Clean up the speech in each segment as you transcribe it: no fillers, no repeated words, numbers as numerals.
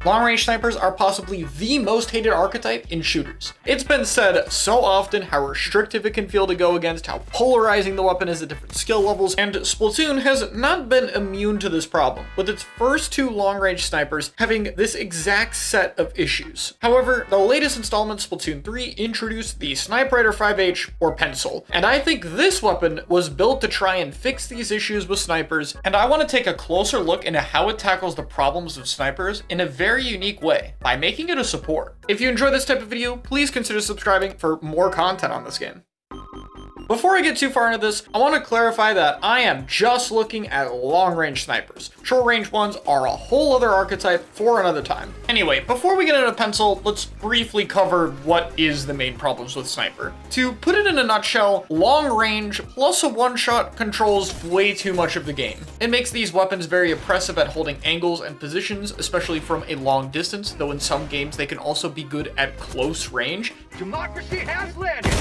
Long-range snipers are possibly the most hated archetype in shooters. It's been said so often how restrictive it can feel to go against, how polarizing the weapon is at different skill levels, and Splatoon has not been immune to this problem, with its first two long-range snipers having this exact set of issues. However, the latest installment, Splatoon 3, introduced the Sniper Rifle 5H, or Pencil, and I think this weapon was built to try and fix these issues with snipers, and I want to take a closer look into how it tackles the problems of snipers in a very unique way by making it a support. If you enjoy this type of video, please consider subscribing for more content on this game. Before I get too far into this, I want to clarify that I am just looking at long-range snipers. Short-range ones are a whole other archetype for another time. Anyway, before we get into Pencil, let's briefly cover what is the main problems with Sniper. To put it in a nutshell, long-range plus a one-shot controls way too much of the game. It makes these weapons very oppressive at holding angles and positions, especially from a long distance, though in some games they can also be good at close range. Democracy has landed!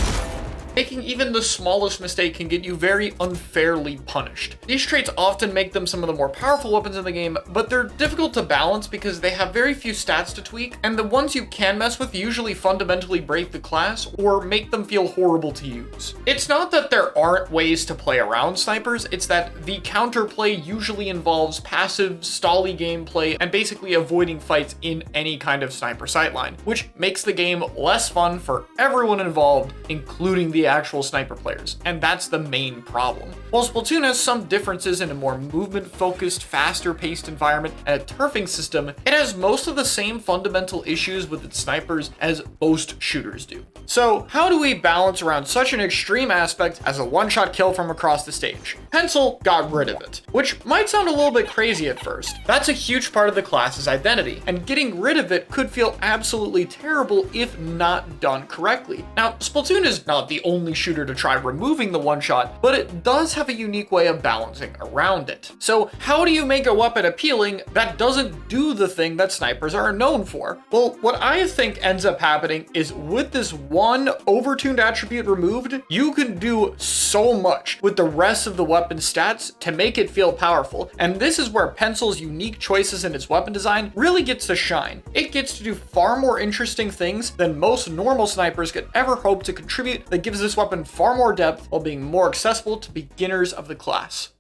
Making even the smallest mistake can get you very unfairly punished. These traits often make them some of the more powerful weapons in the game, but they're difficult to balance because they have very few stats to tweak, and the ones you can mess with usually fundamentally break the class or make them feel horrible to use. It's not that there aren't ways to play around snipers, it's that the counterplay usually involves passive, stally gameplay and basically avoiding fights in any kind of sniper sightline, which makes the game less fun for everyone involved, including the actual sniper players, and that's the main problem. While Splatoon has some differences in a more movement-focused, faster-paced environment and a turfing system, it has most of the same fundamental issues with its snipers as most shooters do. So how do we balance around such an extreme aspect as a one-shot kill from across the stage? Pencil got rid of it, which might sound a little bit crazy at first. That's a huge part of the class's identity, and getting rid of it could feel absolutely terrible if not done correctly. Now, Splatoon is not the only shooter to try removing the one-shot, but it does have a unique way of balancing around it. So how do you make a weapon appealing that doesn't do the thing that snipers are known for? Well, what I think ends up happening is with this one overtuned attribute removed, you can do so much with the rest of the weapon stats to make it feel powerful, and this is where Pencil's unique choices in its weapon design really gets to shine. It gets to do far more interesting things than most normal snipers could ever hope to contribute that gives this weapon far more depth while being more accessible to beginners of the class.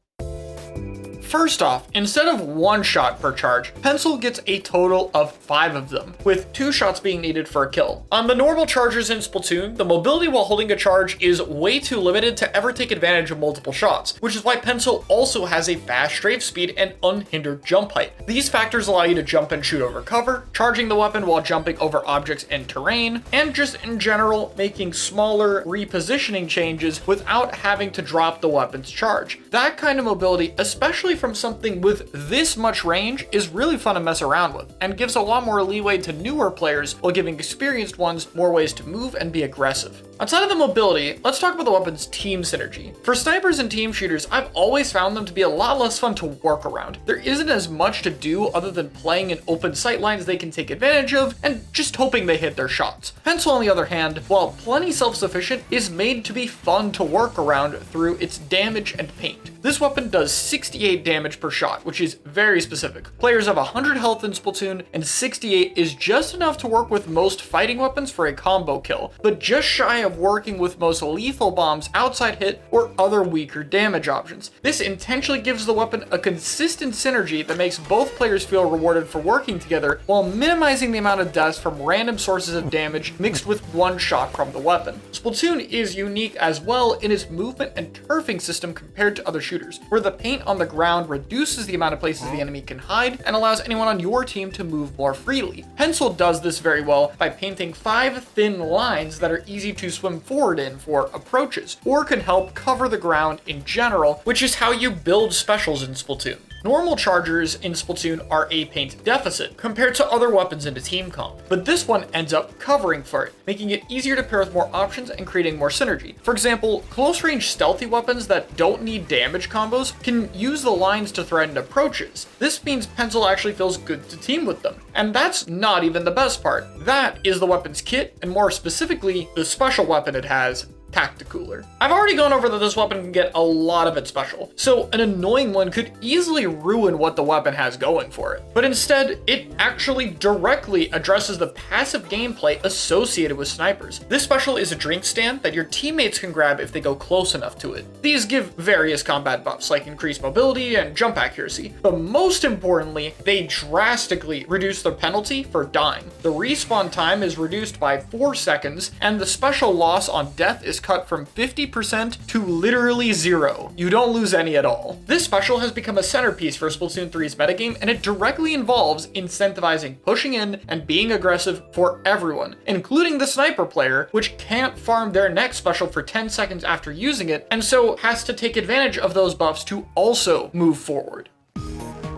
First off, instead of one shot per charge, Pencil gets a total of 5 of them, with 2 shots being needed for a kill. On the normal chargers in Splatoon, the mobility while holding a charge is way too limited to ever take advantage of multiple shots, which is why Pencil also has a fast strafe speed and unhindered jump height. These factors allow you to jump and shoot over cover, charging the weapon while jumping over objects and terrain, and just in general making smaller repositioning changes without having to drop the weapon's charge. That kind of mobility, especially from something with this much range, is really fun to mess around with, and gives a lot more leeway to newer players while giving experienced ones more ways to move and be aggressive. Outside of the mobility, let's talk about the weapon's team synergy. For snipers and team shooters, I've always found them to be a lot less fun to work around. There isn't as much to do other than playing in open sightlines they can take advantage of and just hoping they hit their shots. Pencil, on the other hand, while plenty self-sufficient, is made to be fun to work around through its damage and paint. This weapon does 68 damage per shot, which is very specific. Players have 100 health in Splatoon, and 68 is just enough to work with most fighting weapons for a combo kill, but just shy of working with most lethal bombs, outside hit, or other weaker damage options. This intentionally gives the weapon a consistent synergy that makes both players feel rewarded for working together, while minimizing the amount of deaths from random sources of damage mixed with one shot from the weapon. Splatoon is unique as well in its movement and turfing system compared to other shooters, where the paint on the ground reduces the amount of places the enemy can hide and allows anyone on your team to move more freely. Pencil does this very well by painting 5 thin lines that are easy to swim forward in for approaches, or can help cover the ground in general, which is how you build specials in Splatoon. Normal chargers in Splatoon are a paint deficit compared to other weapons in a team comp, but this one ends up covering for it, making it easier to pair with more options and creating more synergy. For example, close-range stealthy weapons that don't need damage combos can use the lines to threaten approaches. This means Pencil actually feels good to team with them. And that's not even the best part. That is the weapon's kit, and more specifically, the special weapon it has, Tacticooler. I've already gone over that this weapon can get a lot of its special, so an annoying one could easily ruin what the weapon has going for it. But instead, it actually directly addresses the passive gameplay associated with snipers. This special is a drink stand that your teammates can grab if they go close enough to it. These give various combat buffs like increased mobility and jump accuracy, but most importantly, they drastically reduce the penalty for dying. The respawn time is reduced by 4 seconds, and the special loss on death is cut from 50% to literally 0. You don't lose any at all. This special has become a centerpiece for Splatoon 3's metagame, and it directly involves incentivizing pushing in and being aggressive for everyone, including the sniper player, which can't farm their next special for 10 seconds after using it, and so has to take advantage of those buffs to also move forward.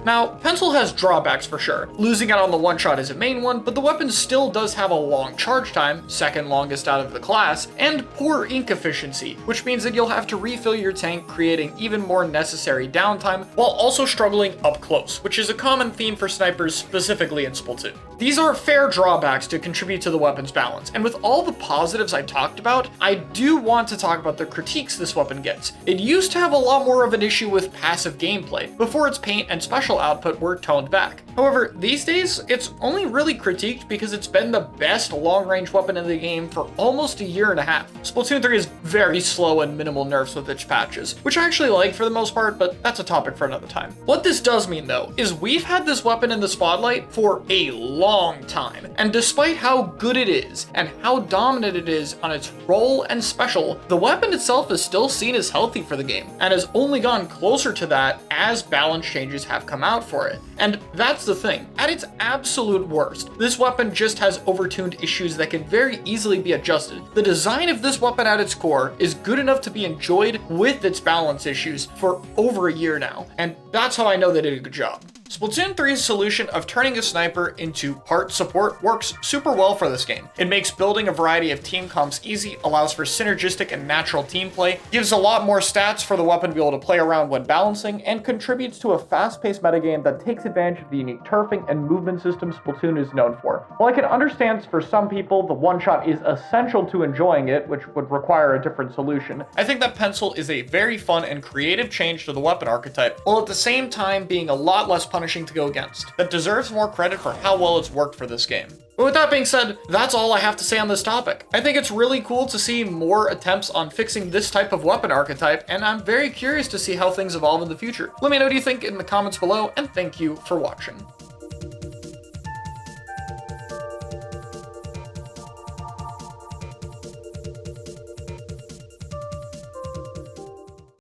Now, Pencil has drawbacks for sure. Losing out on the one-shot is a main one, but the weapon still does have a long charge time, second longest out of the class, and poor ink efficiency, which means that you'll have to refill your tank, creating even more necessary downtime, while also struggling up close, which is a common theme for snipers specifically in Splatoon. These are fair drawbacks to contribute to the weapon's balance, and with all the positives I talked about, I do want to talk about the critiques this weapon gets. It used to have a lot more of an issue with passive gameplay, before its paint and special output were toned back. However, these days, it's only really critiqued because it's been the best long-range weapon in the game for almost a year and a half. Splatoon 3 is very slow and minimal nerfs with its patches, which I actually like for the most part, but that's a topic for another time. What this does mean though, is we've had this weapon in the spotlight for a long time, and despite how good it is, and how dominant it is on its role and special, the weapon itself is still seen as healthy for the game, and has only gone closer to that as balance changes have come out for it. And that's the thing. At its absolute worst, this weapon just has overtuned issues that can very easily be adjusted. The design of this weapon at its core is good enough to be enjoyed with its balance issues for over a year now, and that's how I know they did a good job. Splatoon 3's solution of turning a sniper into part support works super well for this game. It makes building a variety of team comps easy, allows for synergistic and natural team play, gives a lot more stats for the weapon to be able to play around when balancing, and contributes to a fast-paced metagame that takes advantage of the unique turfing and movement system Splatoon is known for. While I can understand for some people the one-shot is essential to enjoying it, which would require a different solution, I think that Pencil is a very fun and creative change to the weapon archetype, while at the same time being a lot less punishing to go against, that deserves more credit for how well it's worked for this game. But with that being said, that's all I have to say on this topic. I think it's really cool to see more attempts on fixing this type of weapon archetype, and I'm very curious to see how things evolve in the future. Let me know what you think in the comments below, and thank you for watching.